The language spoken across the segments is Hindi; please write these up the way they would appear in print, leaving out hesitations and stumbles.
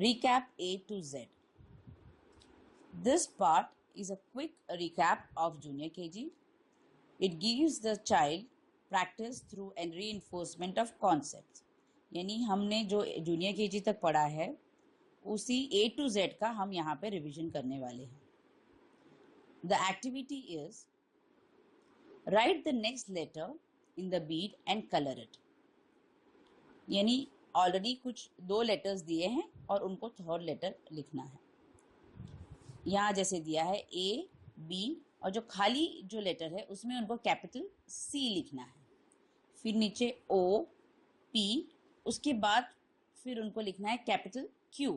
Recap A to Z. This part is a quick recap of Junior KG. It gives the child practice through and reinforcement of concepts. यानी हमने जो जूनियर केजी तक पढ़ा है उसी A to Z का हम यहाँ पे रिविजन करने वाले हैं. The activity is write the next letter in the bead and color it. यानी ऑलरेडी कुछ 2 लेटर्स दिए हैं और उनको थर्ड लेटर लिखना है. यहाँ जैसे दिया है A, B और जो खाली जो लेटर है उसमें उनको कैपिटल C लिखना है. फिर नीचे O, P, उसके बाद फिर उनको लिखना है कैपिटल Q.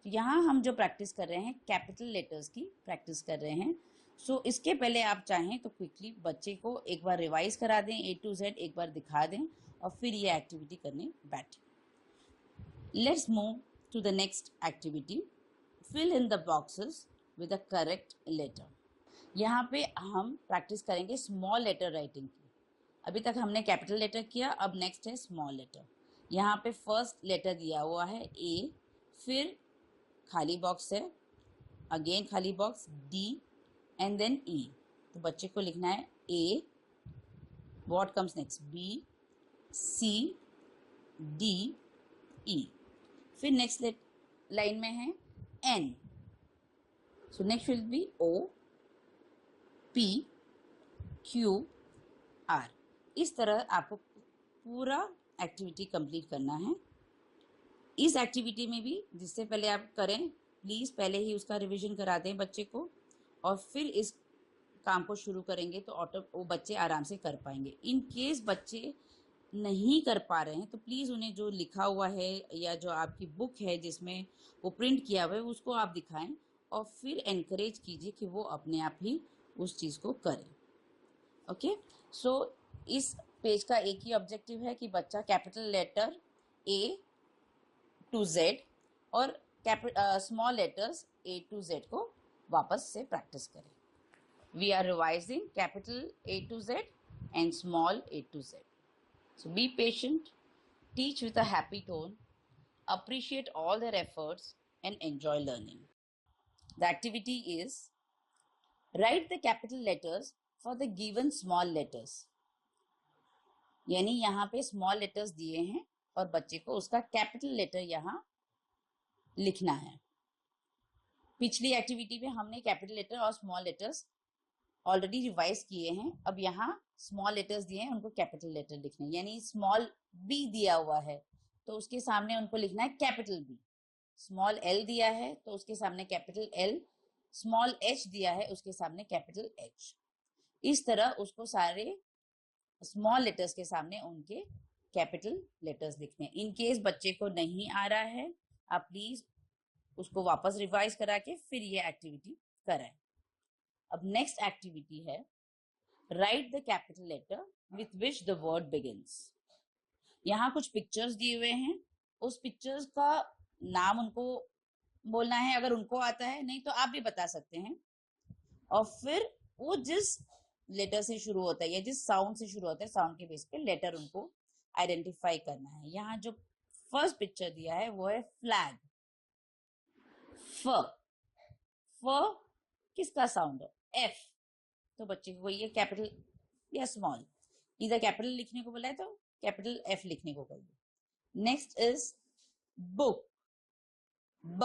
तो यहाँ हम जो प्रैक्टिस कर रहे हैं कैपिटल लेटर्स की प्रैक्टिस कर रहे हैं. सो इसके पहले आप चाहें तो क्विकली बच्चे को एक बार रिवाइज करा दें, A to Z एक बार दिखा दें और फिर ये एक्टिविटी करने बैठें. Let's move to the next activity. Fill in the boxes with the correct letter. यहाँ पे हम प्रैक्टिस करेंगे स्मॉल लेटर राइटिंग की. अभी तक हमने कैपिटल लेटर किया, अब नेक्स्ट है स्मॉल लेटर. यहाँ पे फर्स्ट लेटर दिया हुआ है A, फिर खाली बॉक्स है, अगेन खाली box D and then E. तो बच्चे को लिखना है A, what comes next B, C, D, E. फिर नेक्स्ट लाइन में है N. So next will be O, P, Q, R. इस तरह आपको पूरा एक्टिविटी कंप्लीट करना है. इस एक्टिविटी में भी जिससे पहले आप करें प्लीज पहले ही उसका रिवीजन करा दें बच्चे को और फिर इस काम को शुरू करेंगे तो वो बच्चे आराम से कर पाएंगे. इन केस बच्चे नहीं कर पा रहे हैं तो प्लीज उन्हें जो लिखा हुआ है या जो आपकी बुक है जिसमें वो प्रिंट किया हुआ है उसको आप दिखाएं और फिर एनकरेज कीजिए कि वो अपने आप ही उस चीज को करें. ओके, सो इस पेज का एक ही ऑब्जेक्टिव है कि बच्चा capital letter A to Z और small letters A to Z को वापस से प्रैक्टिस करें. We are revising capital A to Z and small A to Z. So be patient, teach with a happy tone, appreciate all their efforts and enjoy learning. The activity is write the capital letters for the given small letters. यानी यहाँ पे स्मॉल लेटर्स दिए हैं और बच्चे को उसका कैपिटल लेटर यहाँ लिखना है. पिछली एक्टिविटी में हमने कैपिटल लेटर और स्मॉल लेटर्स ऑलरेडी रिवाइज किए हैं. अब यहाँ स्मॉल लेटर्स दिए हैं, उनको कैपिटल लेटर लिखने हैं. यानी स्मॉल B दिया हुआ है तो उसके सामने उनको लिखना है कैपिटल B. स्मॉल L दिया है तो उसके सामने कैपिटल L. स्मॉल H दिया है उसके सामने कैपिटल H. इस तरह उसको सारे स्मॉल लेटर्स के सामने उनके कैपिटल लेटर्स लिखने हैं. इन केस बच्चे को नहीं आ रहा है आप प्लीज उसको वापस रिवाइज करा के फिर ये एक्टिविटी कराएं. अब नेक्स्ट एक्टिविटी है write the capital letter with which the word begins. यहाँ कुछ पिक्चर्स दिए हुए हैं, उस पिक्चर्स का नाम उनको बोलना है. अगर उनको आता है, नहीं तो आप भी बता सकते हैं. और फिर वो जिस लेटर से शुरू होता है या जिस साउंड से शुरू होता है साउंड के बेस पे लेटर उनको आइडेंटिफाई करना है. यहाँ जो फर्स्ट पिक्चर दिया है वो है फ्लैग. फ किसका साउंड है? F. तो बच्चे को ये कैपिटल या स्मॉल इधर कैपिटल लिखने को बोला है तो कैपिटल F लिखने को कहिए. Next is book. ब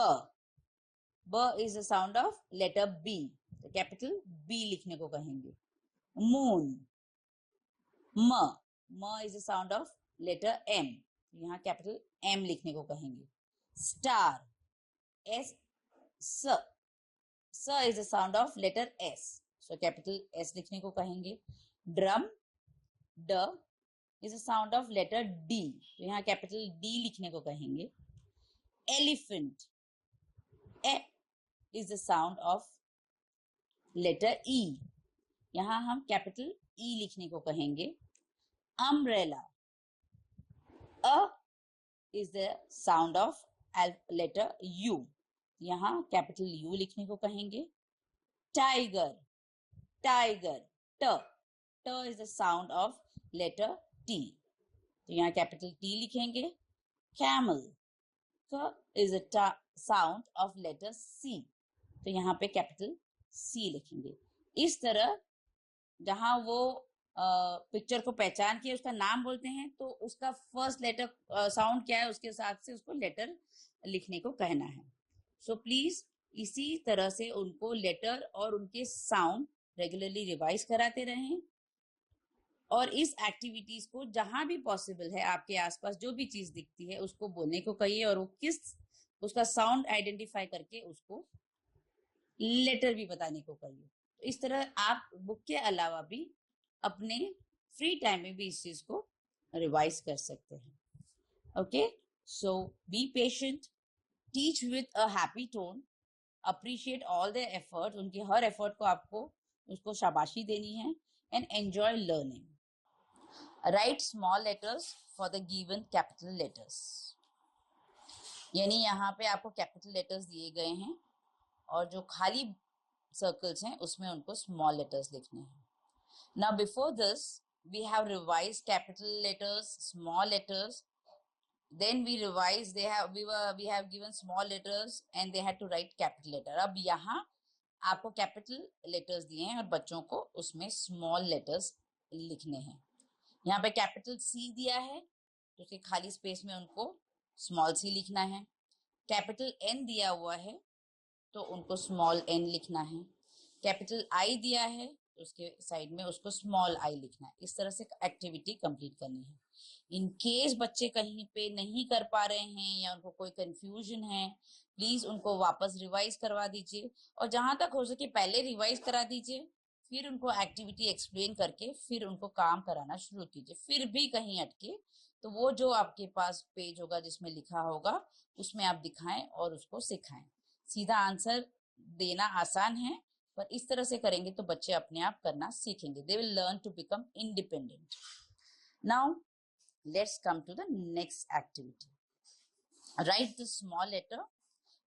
is the sound of letter B, तो कैपिटल B लिखने को कहेंगे. मून. म is the sound of letter M, यहाँ कैपिटल M लिखने को कहेंगे. स्टार. स is the sound of letter S, so capital S लिखने को कहेंगे. ड्रम. ड is the sound of letter D, तो यहाँ कैपिटल D लिखने को कहेंगे. एलिफेंट. ए is the sound of letter E, यहाँ हम कैपिटल E लिखने को कहेंगे. अम्ब्रेला. अ is the sound of letter U, यहाँ कैपिटल U लिखने को कहेंगे. टाइगर. ट is the sound of letter T, तो यहाँ कैपिटल T लिखेंगे. कैमल. क is a sound of letter C. तो यहाँ पे कैपिटल C लिखेंगे। इस तरह जहां वो पिक्चर को पहचान के उसका नाम बोलते हैं तो उसका फर्स्ट लेटर साउंड क्या है उसके हिसाब से उसको लेटर लिखने को कहना है। सो प्लीज इसी तरह से उनको लेटर और उनके साउंड रेगुलरली रिवाइज कराते रहें और इस एक्टिविटीज को जहां भी पॉसिबल है आपके आसपास जो भी चीज दिखती है उसको बोलने को कहिए और वो किस उसका साउंड आइडेंटिफाई करके उसको लेटर भी बताने को कहिए। तो इस तरह आप बुक के अलावा भी अपने फ्री टाइम में भी इस चीज को रिवाइज कर सकते हैं। Okay, so be patient, teach with a happy tone, appreciate all their effort, उनके हर एफर्ट को आपको उसको शाबाशी देनी है, and enjoy learning. Right small letters for the given capital letters, यानी यहाँ पे आपको कैपिटल लेटर्स दिए गए हैं और जो खाली सर्कल्स हैं उसमें उनको स्मॉल लेटर्स लिखने हैं। Now before this we have revised capital letters, small letters, then we revised we have given small letters and they had to write capital letter. अब यहाँ आपको कैपिटल लेटर्स दिए हैं और बच्चों को उसमें स्मॉल लेटर्स लिखने हैं। यहाँ पे कैपिटल C दिया है तो उसके खाली स्पेस में उनको स्मॉल c लिखना है। कैपिटल N दिया हुआ है तो उनको स्मॉल n लिखना है। कैपिटल I दिया है तो उसके साइड में उसको स्मॉल i लिखना है। इस तरह से एक्टिविटी कंप्लीट करनी है। इन केस बच्चे कहीं पे नहीं कर पा रहे हैं या उनको कोई कंफ्यूजन है, प्लीज उनको वापस रिवाइज करवा दीजिए और जहां तक हो सके पहले रिवाइज करा दीजिए, फिर उनको एक्टिविटी एक्सप्लेन करके फिर उनको काम कराना शुरू कीजिए। फिर भी कहीं अटके तो वो जो आपके पास पेज होगा जिसमें लिखा होगा उसमें आप दिखाएं और उसको सिखाएं। सीधा आंसर देना आसान है पर इस तरह से करेंगे तो बच्चे अपने आप करना सीखेंगे। They will learn to become independent. Now let's come to the next activity. Write the small letter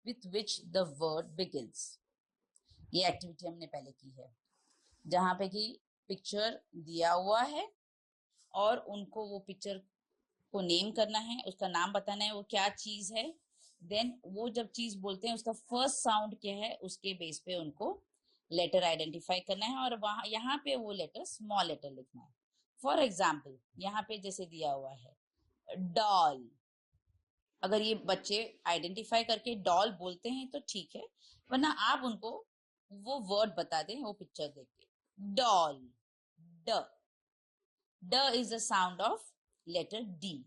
with which the word begins. ये एक्टिविटी हमने पहले की है जहां पे कि पिक्चर दिया हुआ है और उनको वो पिक्चर को नेम करना है, उसका नाम बताना है वो क्या चीज है। देन वो जब चीज बोलते हैं उसका फर्स्ट साउंड क्या है उसके बेस पे उनको लेटर आइडेंटिफाई करना है और वहां यहाँ पे वो लेटर स्मॉल लेटर लिखना है। फॉर एग्जाम्पल यहाँ पे जैसे दिया हुआ है डॉल, अगर ये बच्चे आइडेंटिफाई करके डॉल बोलते हैं तो ठीक है, वरना आप उनको वो वर्ड बता दें वो पिक्चर देख के। डॉल, ड, ड is the sound of letter D,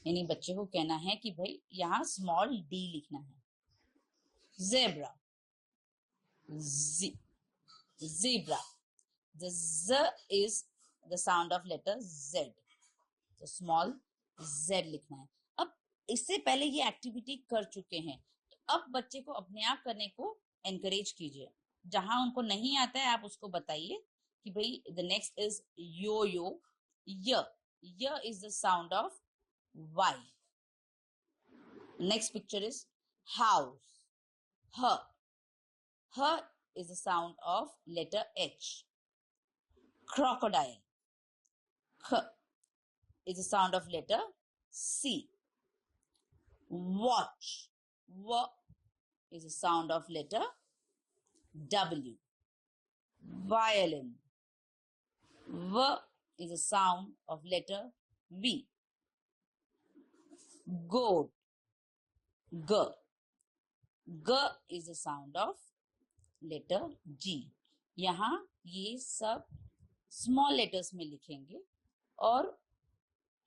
यानी बच्चे को कहना है कि भाई यहाँ स्मॉल डी लिखना है। Zebra, zebra, the z is the sound of letter z, तो स्मॉल z लिखना है। अब इससे पहले ये एक्टिविटी कर चुके हैं तो अब बच्चे को अपने आप करने को एनकरेज कीजिए। जहां उनको नहीं आता है आप उसको बताइए कि भाई द नेक्स्ट इज यो यो, य is the sound of y। Next picture is house, ह is the sound of letter H. Crocodile, K is the sound of letter C. Watch, W is the sound of letter W. Violin, V is the sound of letter V. Goat, G, G is the sound of letter G। यहाँ ये सब स्मॉल लेटर्स में लिखेंगे और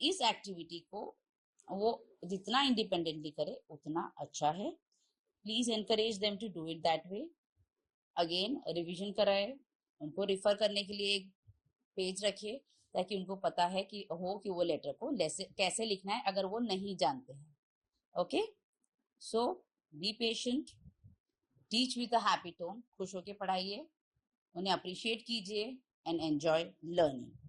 इस एक्टिविटी को वो जितना इंडिपेंडेंटली करे उतना अच्छा है। Please encourage them to do it that way. Again revision कराए, उनको रिफर करने के लिए एक पेज रखिए ताकि उनको पता है कि वो लेटर को कैसे लिखना है अगर वो नहीं जानते हैं। Okay, so be patient, teach with a happy tone, खुश होके पढ़ाइए, उन्हें अप्रिशिएट कीजिए एंड एंजॉय लर्निंग।